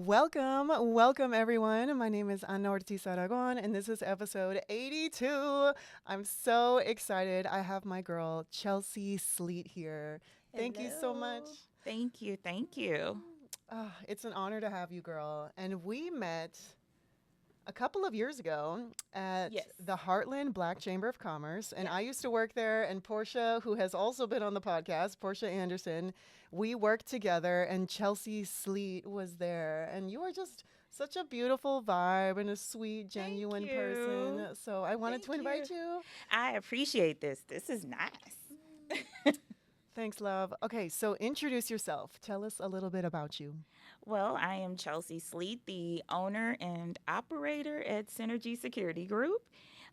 Welcome everyone. My name is Ortiz-Aragon, and this is episode 82. I'm so excited. I have my girl, Chelsea Sleet here. Thank you so much. Hello. Thank you. Thank you. It's an honor to have you, girl. And we met a couple of years ago at Yes. the Heartland Black Chamber of Commerce, and Yeah. I used to work there. And Portia, who has also been on the podcast, Portia Anderson, we worked together, and Chelsea Sleet was there. And you are just such a beautiful vibe and a sweet, genuine Thank you. person. So I wanted to Thank you. invite you. I appreciate this. This is nice. Thanks, love. Okay, so introduce yourself. Tell us a little bit about you. Well, I am Chelsea Sleet, the owner and operator at Cynergie Security Group.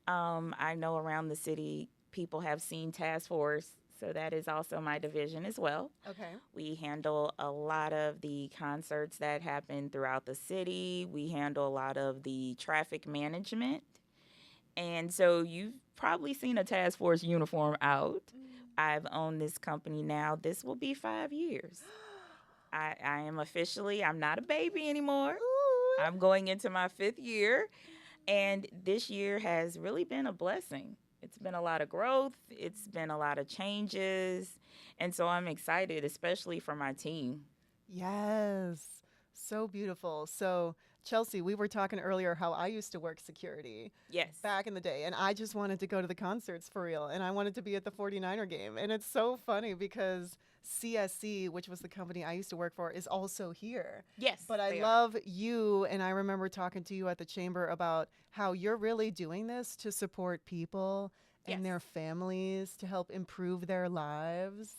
I know around the city people have seen Task Force, so that is also my division as well. Okay. We handle a lot of the concerts that happen throughout the city. We handle a lot of the traffic management. And so you've probably seen a task force uniform out. I've owned this company now. This will be 5 years. I am officially, I'm not a baby anymore. Ooh. I'm going into my 5th year. And this year has really been a blessing. It's been a lot of growth, it's been a lot of changes. And so I'm excited, especially for my team. Yes. So beautiful. So, Chelsea, we were talking earlier how I used to work security Yes. back in the day, and I just wanted to go to the concerts for real, and I wanted to be at the 49er game. And it's so funny because CSC, which was the company I used to work for, is also here. Yes. But I they are. love you, and I remember talking to you at the chamber about how you're really doing this to support people and Yes. their families to help improve their lives.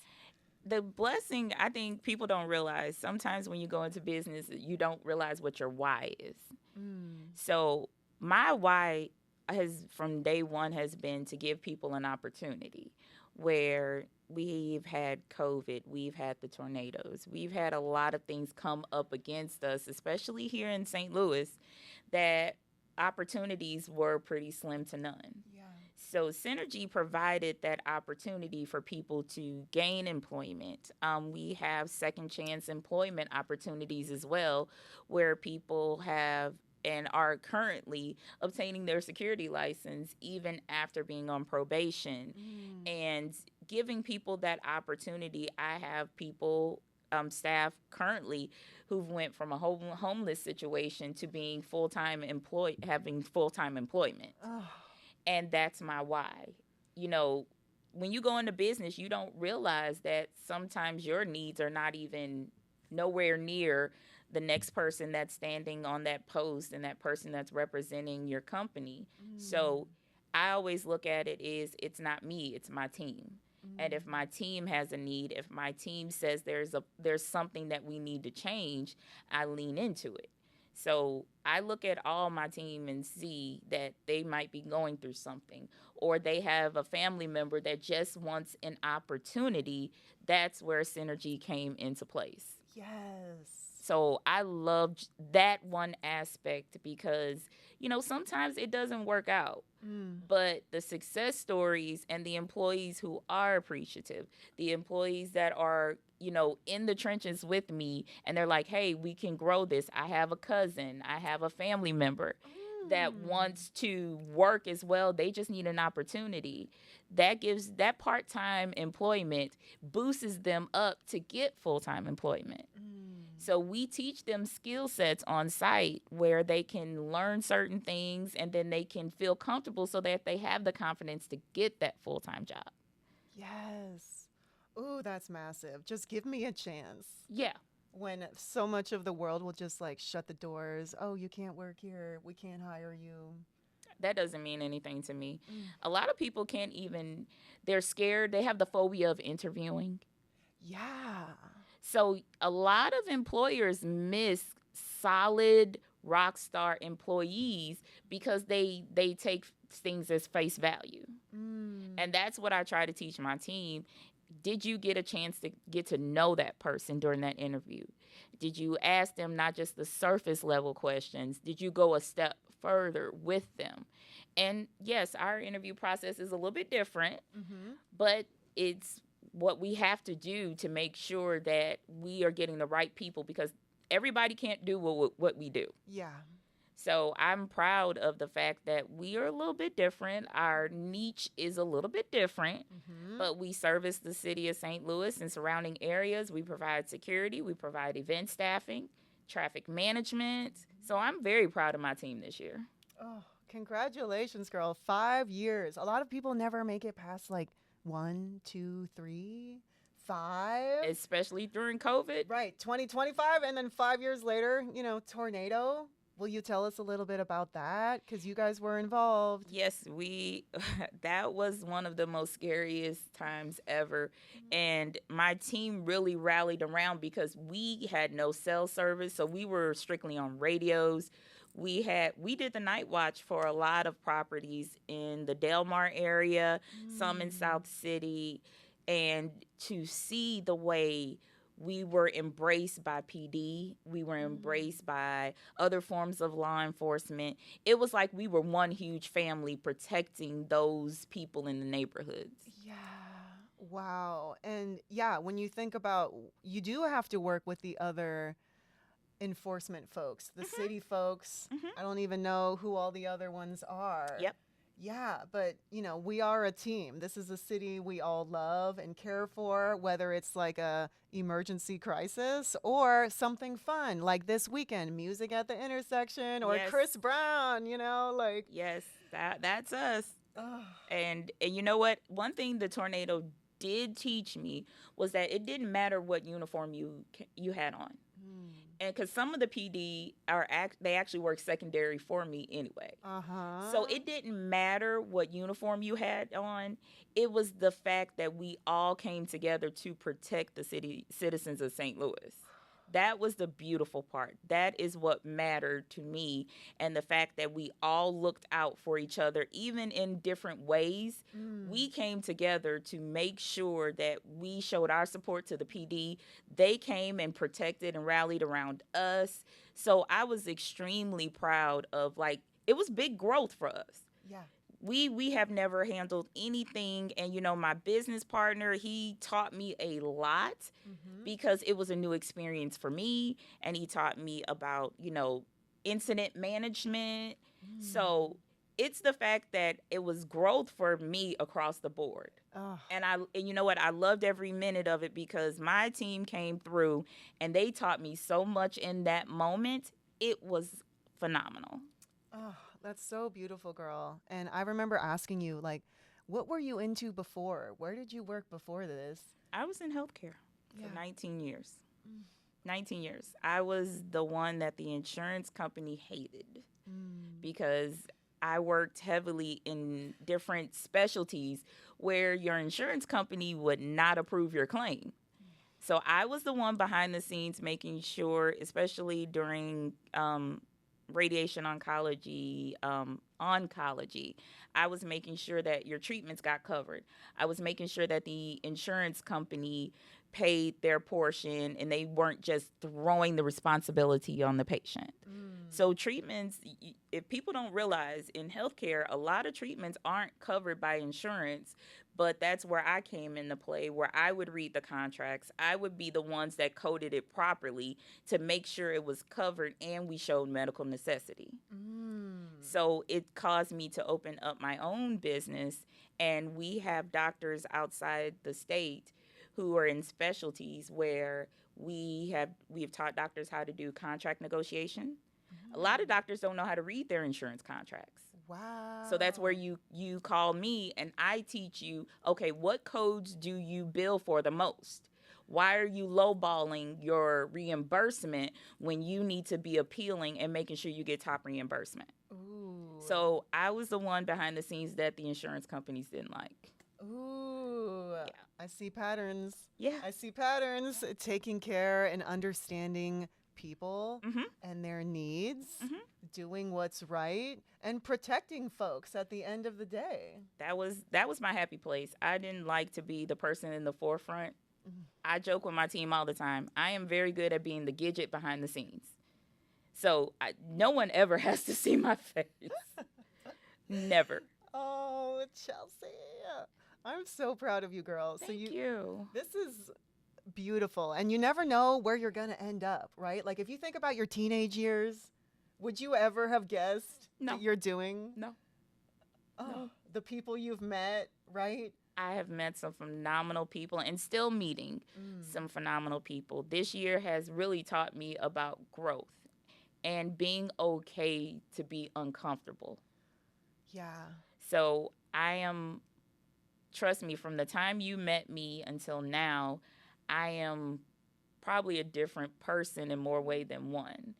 The blessing, I think people don't realize sometimes when you go into business, you don't realize what your why is. So my why has from day one has been to give people an opportunity where we've had COVID, we've had the tornadoes, we've had a lot of things come up against us, especially here in St. Louis, that opportunities were pretty slim to none. Yeah. So Cynergie provided that opportunity for people to gain employment. We have second chance employment opportunities as well, where people have and are currently obtaining their security license even after being on probation and giving people that opportunity. I have people staff currently who've went from a homeless situation to being full-time employed, having full-time employment. Oh. And that's my why. You know, when you go into business, you don't realize that sometimes your needs are not even nowhere near the next person that's standing on that post and that person that's representing your company. So I always look at it as it's not me, it's my team. And if my team has a need, if my team says there's something that we need to change, I lean into it. So I look at all my team and see that they might be going through something, or they have a family member that just wants an opportunity. That's where Cynergie came into place. Yes. So I loved that one aspect because, sometimes it doesn't work out. But the success stories and the employees who are appreciative, the employees that are, in the trenches with me, and they're like, hey, we can grow this. I have a cousin, I have a family member that wants to work as well. They just need an opportunity. That gives that part-time employment boosts them up to get full-time employment. So we teach them skill sets on site where they can learn certain things and then they can feel comfortable so that they have the confidence to get that full-time job. Yes. Ooh, that's massive. Just give me a chance. Yeah. When so much of the world will just like shut the doors. Oh, you can't work here. We can't hire you. That doesn't mean anything to me. A lot of people can't even, they're scared. They have the phobia of interviewing. Yeah. So a lot of employers miss solid rock star employees because they take things as face value. And that's what I try to teach my team. Did you get a chance to get to know that person during that interview? Did you ask them not just the surface level questions? Did you go a step further with them? And yes, our interview process is a little bit different, but it's what we have to do to make sure that we are getting the right people, because everybody can't do what we do. Yeah. So I'm proud of the fact that we are a little bit different. Our niche is a little bit different, but we service the city of St. Louis and surrounding areas. We provide security, we provide event staffing, traffic management. So I'm very proud of my team this year. Oh, congratulations, girl. 5 years. A lot of people never make it past like 1, 2, 3, 5. Especially during COVID. Right, 2025, and then 5 years later, tornado. Will you tell us a little bit about that? Because you guys were involved. Yes, that was one of the most scariest times ever. And my team really rallied around because we had no cell service. So we were strictly on radios. We did the night watch for a lot of properties in the Delmar area, some in South City. And to see the way we were embraced by PD. We were embraced by other forms of law enforcement. It was like we were one huge family protecting those people in the neighborhoods. Yeah. Wow. And yeah, when you think about, you do have to work with the other enforcement folks, the city folks. I don't even know who all the other ones are. Yep. Yeah, but we are a team. This is a city we all love and care for, whether it's like a emergency crisis or something fun, like this weekend, music at the intersection, or Yes. Chris Brown, like. Yes, that's us. And you know what? One thing the tornado did teach me was that it didn't matter what uniform you had on. And because some of the PD they actually work secondary for me anyway. So it didn't matter what uniform you had on. It was the fact that we all came together to protect the citizens of St. Louis. That was the beautiful part. That is what mattered to me. And the fact that we all looked out for each other, even in different ways. We came together to make sure that we showed our support to the PD. They came and protected and rallied around us. So I was extremely proud of, it was big growth for us. Yeah. We have never handled anything. And, my business partner, he taught me a lot because it was a new experience for me. And he taught me about, incident management. So it's the fact that it was growth for me across the board. And you know what? I loved every minute of it because my team came through and they taught me so much in that moment. It was phenomenal. Oh, that's so beautiful, girl. And I remember asking you, what were you into before? Where did you work before this? I was in healthcare for 19 years. 19 years. I was the one that the insurance company hated because I worked heavily in different specialties where your insurance company would not approve your claim. So I was the one behind the scenes making sure, especially during radiation oncology, I was making sure that your treatments got covered. I was making sure that the insurance company paid their portion and they weren't just throwing the responsibility on the patient. So treatments, if people don't realize, in healthcare, a lot of treatments aren't covered by insurance, but that's where I came into play, where I would read the contracts. I would be the ones that coded it properly to make sure it was covered and we showed medical necessity. So it caused me to open up my own business, and we have doctors outside the state who are in specialties where we have taught doctors how to do contract negotiation. A lot of doctors don't know how to read their insurance contracts. Wow. So that's where you call me and I teach you, okay, what codes do you bill for the most? Why are you lowballing your reimbursement when you need to be appealing and making sure you get top reimbursement? Ooh. So I was the one behind the scenes that the insurance companies didn't like. Ooh. Yeah. I see patterns. Yeah. I see patterns. Taking care and understanding people and their needs, doing what's right, and protecting folks at the end of the day. That was my happy place. I didn't like to be the person in the forefront. I joke with my team all the time. I am very good at being the gidget behind the scenes. So no one ever has to see my face. Never. Oh, Chelsea. I'm so proud of you, girl. Thank you. This is Beautiful. And you never know where you're going to end up, right? Like if you think about your teenage years, would you ever have guessed No. that you're doing? No. Oh, No. the people you've met, right? I have met some phenomenal people and still meeting some phenomenal people. This year has really taught me about growth and being okay to be uncomfortable. Yeah. So I am, trust me, from the time you met me until now, I am probably a different person in more way than one.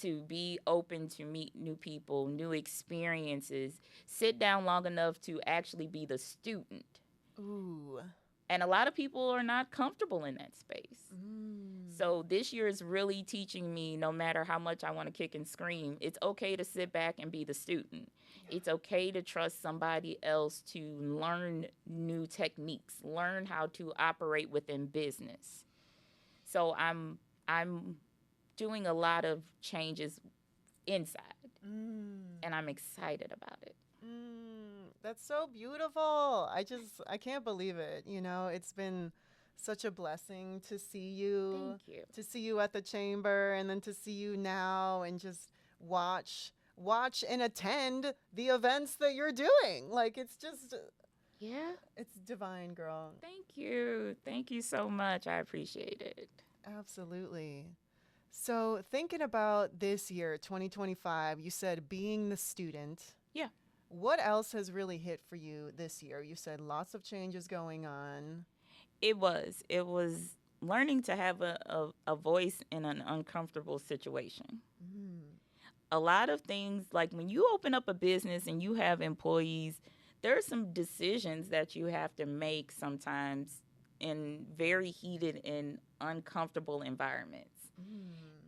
To be open to meet new people, new experiences, sit down long enough to actually be the student. Ooh. And a lot of people are not comfortable in that space. So this year is really teaching me, no matter how much I want to kick and scream, it's okay to sit back and be the student. Yeah. It's okay to trust somebody else to learn new techniques, learn how to operate within business. So I'm doing a lot of changes inside, and I'm excited about it. That's so beautiful. I can't believe it. You know, it's been such a blessing to see you. Thank you. To see you at the chamber and then to see you now and just watch and attend the events that you're doing. Like it's just yeah. It's divine, girl. Thank you. Thank you so much. I appreciate it. Absolutely. So, thinking about this year, 2025, you said being the student. Yeah. What else has really hit for you this year? You said lots of changes going on. It was learning to have a voice in an uncomfortable situation. A lot of things, like when you open up a business and you have employees, there are some decisions that you have to make sometimes in very heated and uncomfortable environments.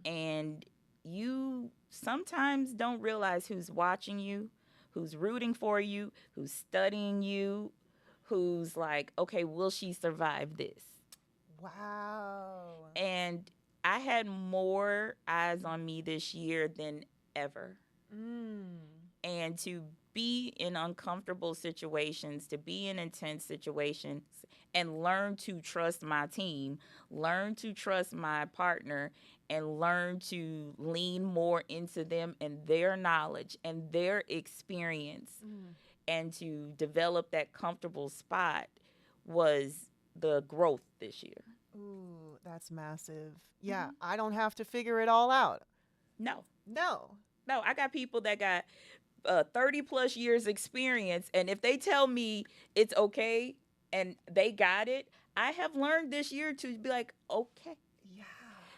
And you sometimes don't realize who's watching you, who's rooting for you, who's studying you, who's like, okay, will she survive this? Wow. And I had more eyes on me this year than ever. And to be in uncomfortable situations, to be in intense situations, and learn to trust my team, learn to trust my partner, and learn to lean more into them and their knowledge and their experience, and to develop that comfortable spot was the growth this year. Ooh, that's massive. Yeah, I don't have to figure it all out. No, No, I got people that got 30 plus years experience, and if they tell me it's okay and they got it, I have learned this year to be like, okay. Yeah.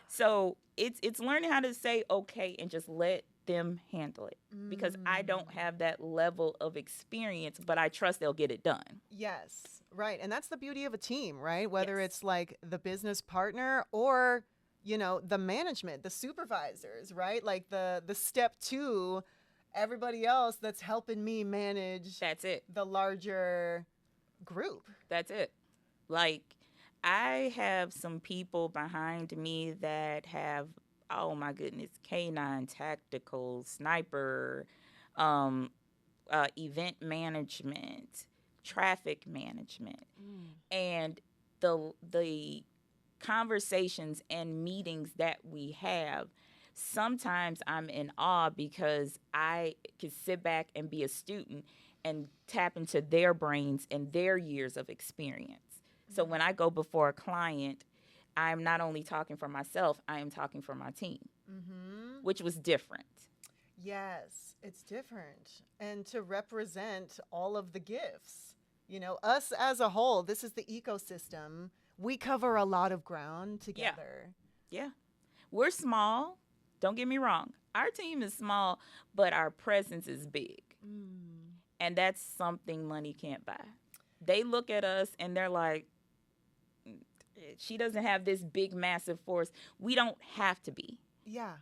So it's learning how to say okay and just let them handle it, because I don't have that level of experience, but I trust they'll get it done. Yes, right. And that's the beauty of a team, right? Whether Yes. it's like the business partner or, you know, the management, the supervisors, right? Like the step two, everybody else that's helping me manage That's it. the larger group. That's it. Like, I have some people behind me that have, oh my goodness, K9, tactical, sniper, event management, traffic management, and the conversations and meetings that we have. Sometimes I'm in awe because I can sit back and be a student and tap into their brains and their years of experience. So when I go before a client, I'm not only talking for myself, I am talking for my team, which was different. Yes, it's different. And to represent all of the gifts, you know, us as a whole, this is the ecosystem. We cover a lot of ground together. Yeah. We're small. Don't get me wrong. Our team is small, but our presence is big. And that's something money can't buy. They look at us and they're like, she doesn't have this big, massive force. We don't have to be. Yeah.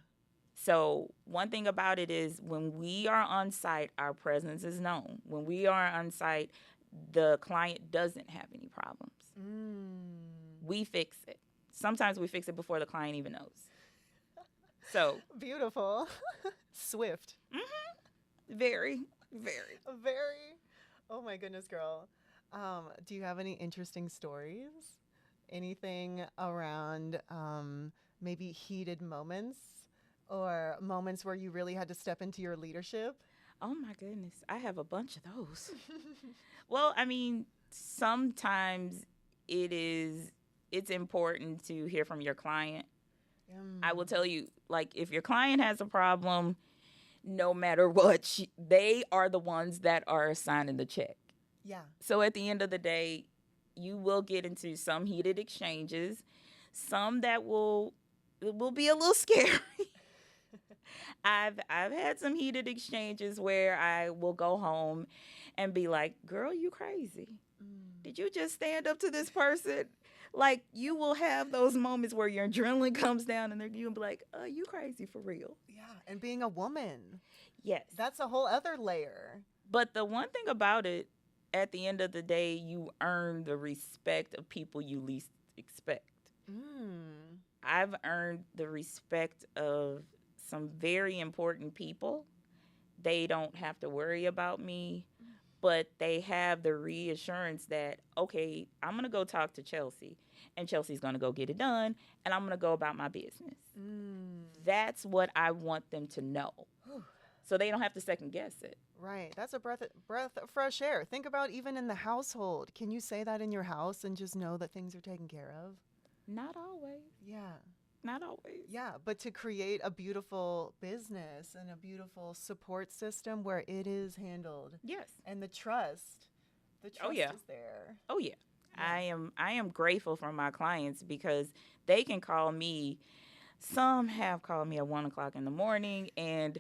So one thing about it is when we are on site, our presence is known. When we are on site, the client doesn't have any problems. We fix it. Sometimes we fix it before the client even knows. So beautiful. Swift. Very. Very. Oh my goodness, girl. Do you have any interesting stories Anything around maybe heated moments or moments where you really had to step into your leadership? Oh my goodness, I have a bunch of those. Well, I mean, sometimes it's important to hear from your client. I will tell you, like, if your client has a problem, no matter what, they are the ones that are signing the check. Yeah. So at the end of the day, you will get into some heated exchanges, some that will be a little scary. I've had some heated exchanges where I will go home and be like, "Girl, you crazy. Did you just stand up to this person?" Like, you will have those moments where your adrenaline comes down and you'll be like, "You crazy for real." Yeah. And being a woman, Yes. that's a whole other layer. But the one thing about it, at the end of the day, you earn the respect of people you least expect. I've earned the respect of some very important people. They don't have to worry about me, but they have the reassurance that, okay, I'm going to go talk to Chelsea, and Chelsea's going to go get it done, and I'm going to go about my business. That's what I want them to know. So they don't have to second guess it. Right. That's a breath of fresh air. Think about even in the household. Can you say that in your house and just know that things are taken care of? Not always. Yeah. Not always. Yeah, but to create a beautiful business and a beautiful support system where it is handled. Yes. And the trust is there. Oh yeah. I am grateful for my clients because they can call me. Some have called me at 1:00 in the morning, and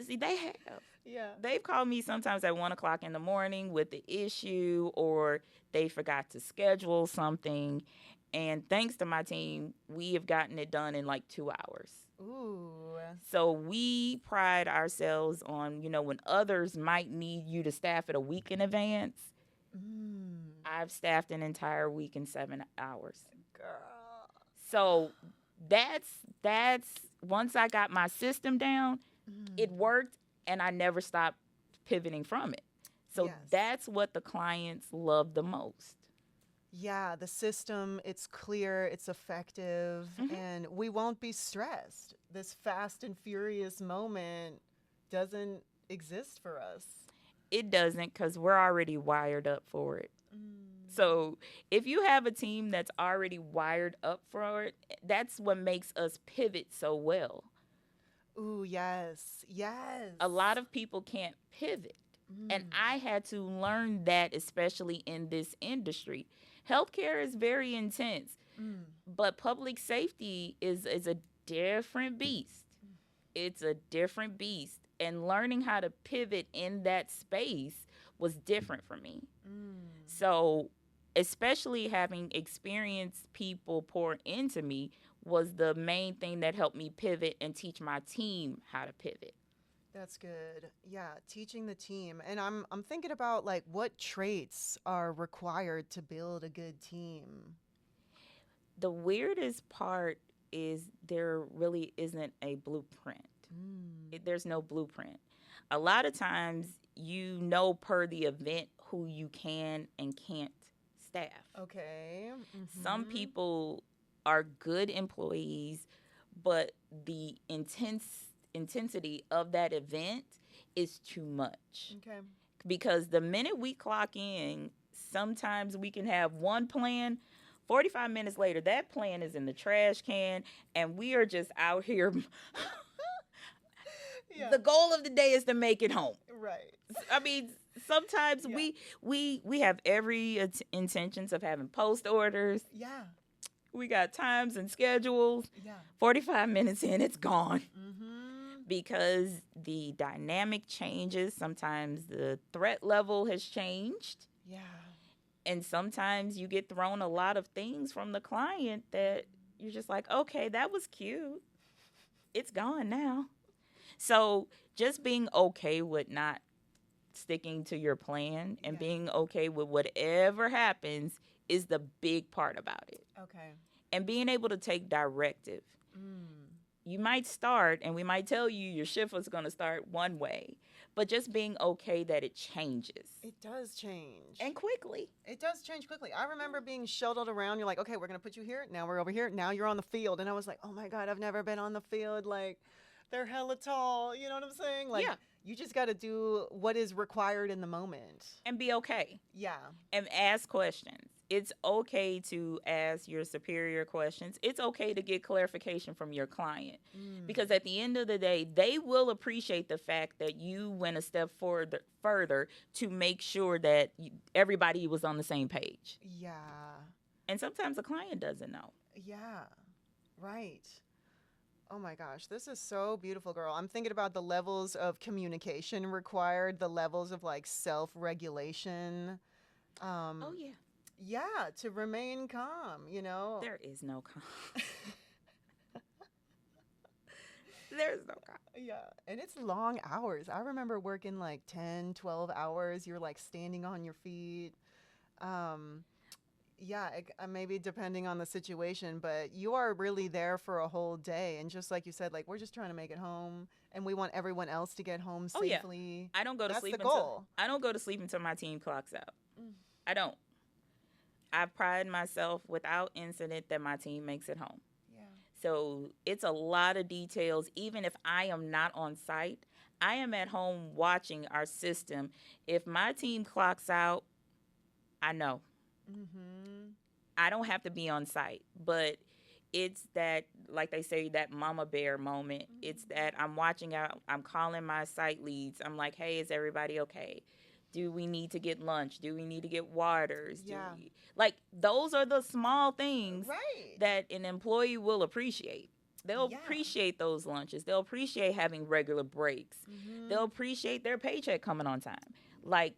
see, they have. Yeah. They've called me sometimes at 1:00 in the morning with the issue, or they forgot to schedule something. And thanks to my team, we have gotten it done in like 2 hours. Ooh. So we pride ourselves on, when others might need you to staff it a week in advance, I've staffed an entire week in 7 hours. Girl. So that's once I got my system down, it worked, and I never stopped pivoting from it. So that's what the clients love the most. Yeah, the system, it's clear, it's effective, and we won't be stressed. This fast and furious moment doesn't exist for us. It doesn't, because we're already wired up for it. So if you have a team that's already wired up for it, that's what makes us pivot so well. Ooh, yes, yes. A lot of people can't pivot. And I had to learn that, especially in this industry. Healthcare is very intense, but public safety is a different beast. It's a different beast. And learning how to pivot in that space was different for me. So, especially having experienced people pour into me was the main thing that helped me pivot and teach my team how to pivot. That's good. Yeah, teaching the team. And I'm thinking about like what traits are required to build a good team. The weirdest part is there really isn't a blueprint. There's no blueprint. A lot of times per the event who you can and can't staff. Okay. Some people are good employees, but the intensity of that event is too much. Okay. Because the minute we clock in, sometimes we can have one plan. 45 minutes later, that plan is in the trash can, and we are just out here. Yeah. The goal of the day is to make it home. Right. I mean, sometimes we have every intentions of having post orders. Yeah. We got times and schedules. Yeah. 45 minutes in, it's gone. Because the dynamic changes. Sometimes the threat level has changed. Yeah. And sometimes you get thrown a lot of things from the client that you're just like, okay, that was cute. It's gone now. So just being okay with not sticking to your plan and being okay with whatever happens is the big part about it. Okay. And being able to take directive. you might start and we might tell you your shift was going to start one way, but just being okay that it changes. It does change. And quickly. It does change quickly. I remember being shuttled around. You're like, okay, we're going to put you here. Now we're over here. Now you're on the field. And I was like, oh my God, I've never been on the field. Like, they're hella tall. You know what I'm saying? Like, Yeah. you just got to do what is required in the moment. And be okay. Yeah. And ask questions. It's okay to ask your superior questions. It's okay to get clarification from your client. Because at the end of the day, they will appreciate the fact that you went a step further to make sure that everybody was on the same page. Yeah. And sometimes the client doesn't know. Yeah. Right. Oh my gosh, this is so beautiful, girl. I'm thinking about the levels of communication required, the levels of like self-regulation. Oh, yeah. Yeah, to remain calm, you know? There is no calm. There's no calm. Yeah, and it's long hours. I remember working like 10, 12 hours. You're like standing on your feet. Yeah, maybe depending on the situation, but you are really there for a whole day. And just like you said, like, we're just trying to make it home, and we want everyone else to get home safely. I don't go to That's sleep the goal. I don't go to sleep until my team clocks out. I don't. I pride myself without incident that my team makes it home. Yeah. So it's a lot of details. Even if I am not on site, I am at home watching our system. If my team clocks out, I know. I don't have to be on site, but it's that, like they say, that mama bear moment. It's that I'm watching out, I'm calling my site leads. I'm like, hey, is everybody okay? Do we need to get lunch? Do we need to get waters? Yeah. Like, those are the small things Right. that an employee will appreciate. They'll appreciate those lunches. They'll appreciate having regular breaks. They'll appreciate their paycheck coming on time. Like,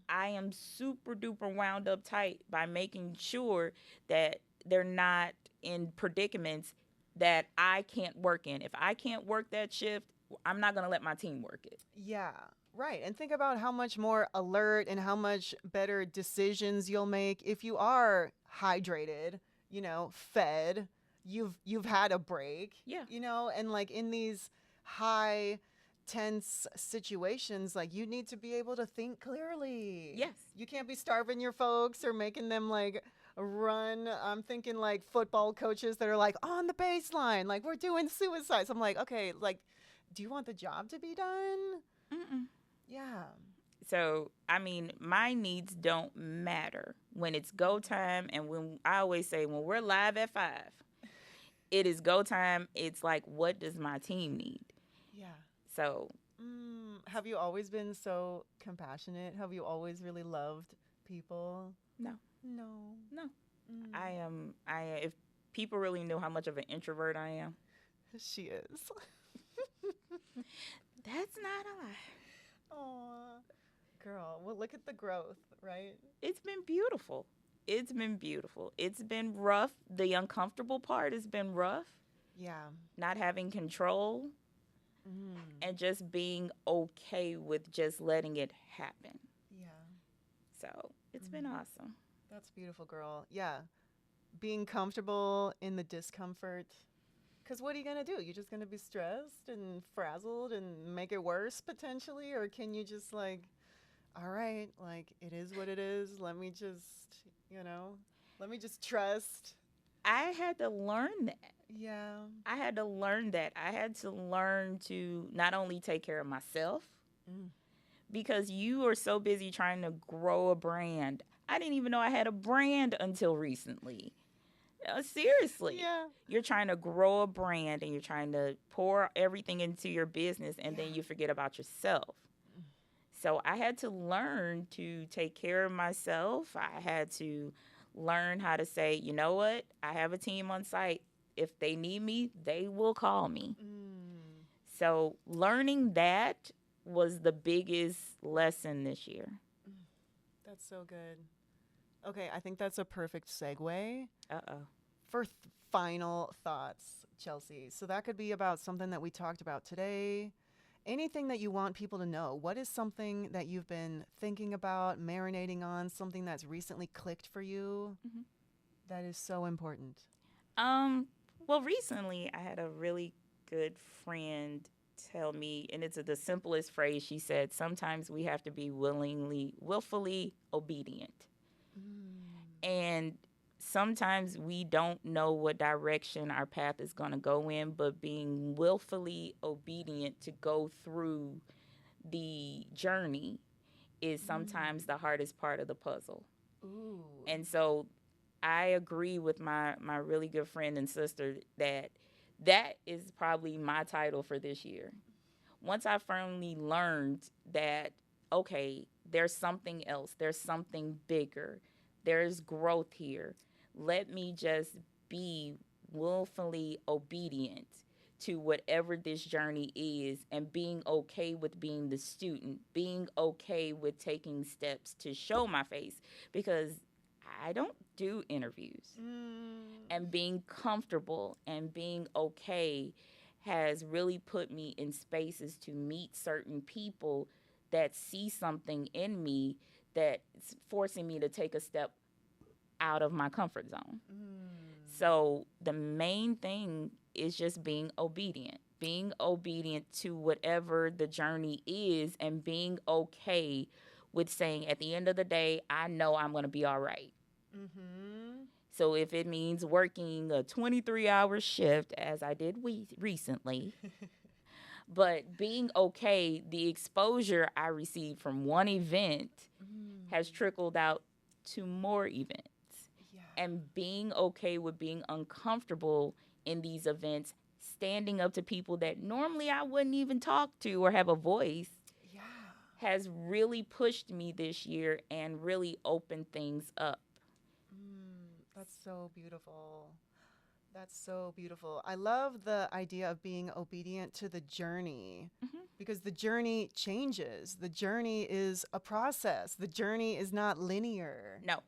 I am super duper wound up tight by making sure that they're not in predicaments that I can't work in. If I can't work that shift, I'm not going to let my team work it. Yeah. Right. And think about how much more alert and how much better decisions you'll make if you are hydrated, you know, fed, you've had a break. Yeah. You know, and like in these high tense situations, like you need to be able to think clearly. Yes. You can't be starving your folks or making them like run. I'm thinking like football coaches that are like on the baseline, like we're doing suicides. I'm like, okay, like, do you want the job to be done? Yeah. So, I mean, my needs don't matter when it's go time. And when I always say, when we're live at 5, it is go time. It's like, what does my team need? Yeah. So, have you always been so compassionate? Have you always really loved people? No. If people really knew how much of an introvert I am. She is. That's not a lie. Aw. Girl, well, look at the growth, right? It's been beautiful. It's been rough. The uncomfortable part has been rough. Yeah. Not having control. And just being okay with just letting it happen. Yeah. So it's been awesome. That's beautiful, girl. Yeah. Being comfortable in the discomfort. Because what are you going to do? You're just going to be stressed and frazzled and make it worse potentially? Or can you just like, all right, like it is what it is. Let me just, let me just trust. I had to learn that. Yeah. I had to learn that. I had to learn to not only take care of myself, because you are so busy trying to grow a brand. I didn't even know I had a brand until recently. Seriously. Yeah. You're trying to grow a brand and you're trying to pour everything into your business and then you forget about yourself. So I had to learn to take care of myself. I had to learn how to say, you know what? I have a team on site. If they need me, they will call me. So learning that was the biggest lesson this year. That's so good. Okay, I think that's a perfect segue. For final thoughts, Chelsea. So that could be about something that we talked about today. Anything that you want people to know. What is something that you've been thinking about, marinating on, something that's recently clicked for you that is so important? Well, recently I had a really good friend tell me, and it's the simplest phrase. She said, sometimes we have to be willfully obedient. Mm. And sometimes we don't know what direction our path is going to go in, but being willfully obedient to go through the journey is sometimes the hardest part of the puzzle. Ooh. And so I agree with my really good friend and sister that that is probably my title for this year. Once I firmly learned that, okay, there's something else, there's something bigger, there's growth here. Let me just be willfully obedient to whatever this journey is, and being okay with being the student, being okay with taking steps to show my face, because I don't do interviews. Mm. And being comfortable and being okay has really put me in spaces to meet certain people that see something in me that's forcing me to take a step out of my comfort zone. Mm. So the main thing is just being obedient to whatever the journey is, and being okay with saying, at the end of the day, I know I'm going to be all right. Mm-hmm. So if it means working a 23-hour shift, as I did recently, but being okay, the exposure I received from one event has trickled out to more events. Yeah. And being okay with being uncomfortable in these events, standing up to people that normally I wouldn't even talk to or have a voice, Yeah. has really pushed me this year and really opened things up. That's so beautiful. That's so beautiful. I love the idea of being obedient to the journey, because the journey changes. The journey is a process. The journey is not linear. No.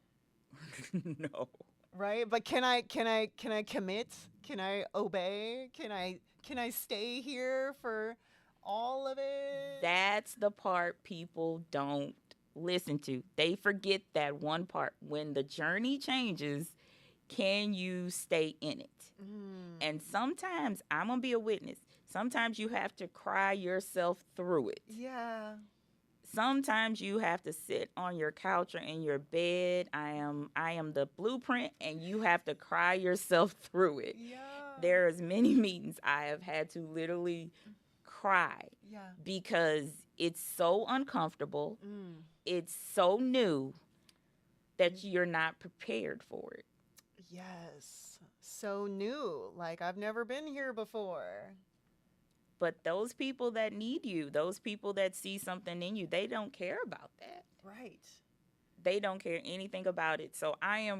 No. Right? But can I commit? Can I obey? Can I stay here for all of it? That's the part people don't listen to. They forget that one part. When the journey changes, can you stay in it? And sometimes, I'm going to be a witness, sometimes you have to cry yourself through it. Yeah. Sometimes you have to sit on your couch or in your bed. I am the blueprint, and you have to cry yourself through it. Yeah. There's many meetings I have had to literally cry, Yeah. because it's so uncomfortable. It's so new that you're not prepared for it. Yes. So new. Like, I've never been here before. But those people that need you, those people that see something in you, they don't care about that. Right. They don't care anything about it. So I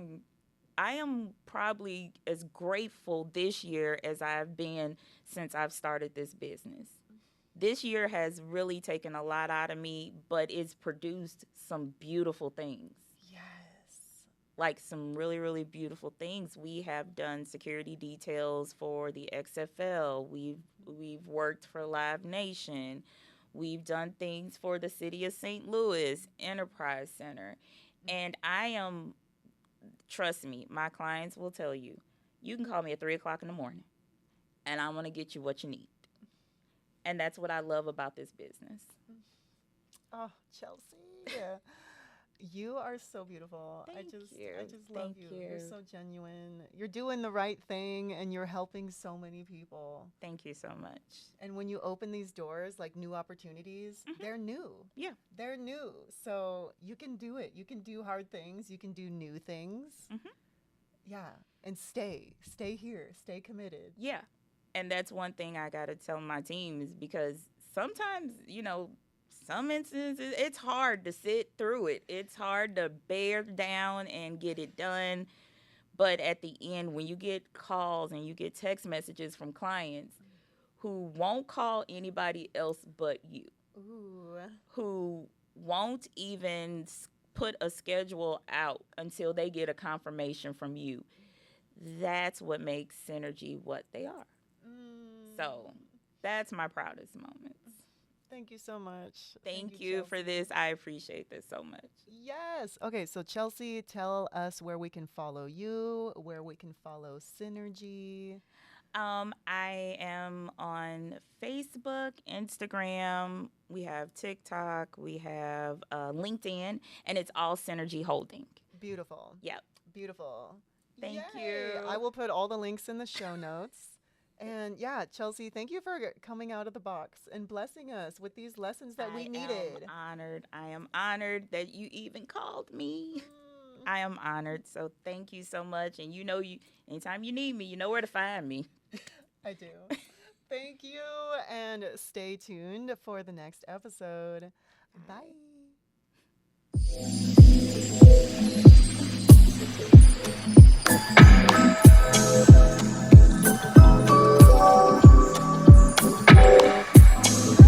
am probably as grateful this year as I've been since I've started this business. This year has really taken a lot out of me, but it's produced some beautiful things. Yes. Like some really, really beautiful things. We have done security details for the XFL. We've worked for Live Nation. We've done things for the city of St. Louis Enterprise Center. And trust me, my clients will tell you, you can call me at 3 o'clock in the morning, and I'm going to get you what you need. And that's what I love about this business. Oh, Chelsea. You are so beautiful. I Thank just you. love Thank you. you. You're so genuine. You're doing the right thing, and you're helping so many people. Thank you so much. And when you open these doors, like new opportunities, they're new. Yeah. They're new. So you can do it. You can do hard things. You can do new things. Yeah. And stay here. Stay committed. Yeah. And that's one thing I got to tell my team, is because sometimes, some instances, it's hard to sit through it. It's hard to bear down and get it done. But at the end, when you get calls and you get text messages from clients who won't call anybody else but you, who won't even put a schedule out until they get a confirmation from you, that's what makes Cynergie what they are. So that's my proudest moments. Thank you so much. Thank you for this. I appreciate this so much. Yes. Okay, so Chelsea, tell us where we can follow you, where we can follow Cynergie. I am on Facebook, Instagram. We have TikTok. We have LinkedIn, and it's all Cynergie Holding. Beautiful. Yep. Beautiful. Thank Yay. you. I will put all the links in the show notes. And yeah, Chelsea, thank you for coming out of the box and blessing us with these lessons that we needed. I am honored that you even called me. I am honored. So thank you so much. And anytime you need me, you know where to find me. I do. Thank you. And stay tuned for the next episode. Bye.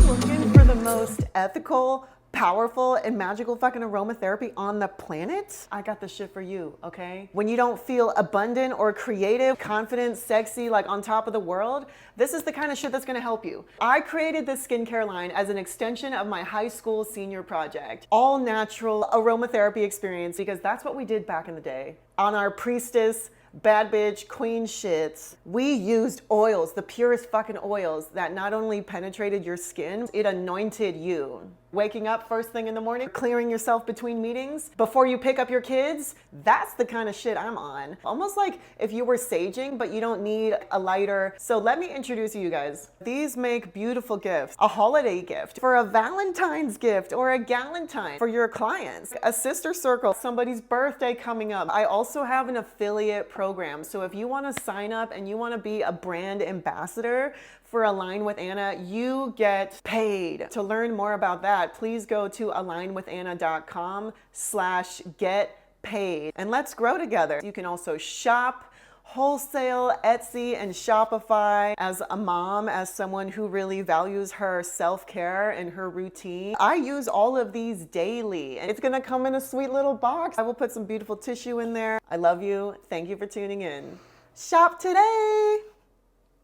Looking for the most ethical, powerful, and magical fucking aromatherapy on the planet? I got this shit for you, okay? When you don't feel abundant or creative, confident, sexy, like on top of the world, this is the kind of shit that's gonna help you. I created this skincare line as an extension of my high school senior project. All natural aromatherapy experience, because that's what we did back in the day. On our priestess, bad bitch, queen shits, we used oils, the purest fucking oils that not only penetrated your skin, it anointed you. Waking up first thing in the morning, clearing yourself between meetings, before you pick up your kids, that's the kind of shit I'm on. Almost like if you were saging, but you don't need a lighter. So let me introduce you guys. These make beautiful gifts. A holiday gift, for a Valentine's gift, or a galentine for your clients. A sister circle, somebody's birthday coming up. I also have an affiliate program. So if you want to sign up and you want to be a brand ambassador for Align with Anna, you get paid. To learn more about that, please go to alignwithanna.com/get paid. And let's grow together. You can also shop wholesale, Etsy, and Shopify. As a mom, as someone who really values her self-care and her routine, I use all of these daily, and it's gonna come in a sweet little box. I will put some beautiful tissue in there. I love you. Thank you for tuning in. Shop today.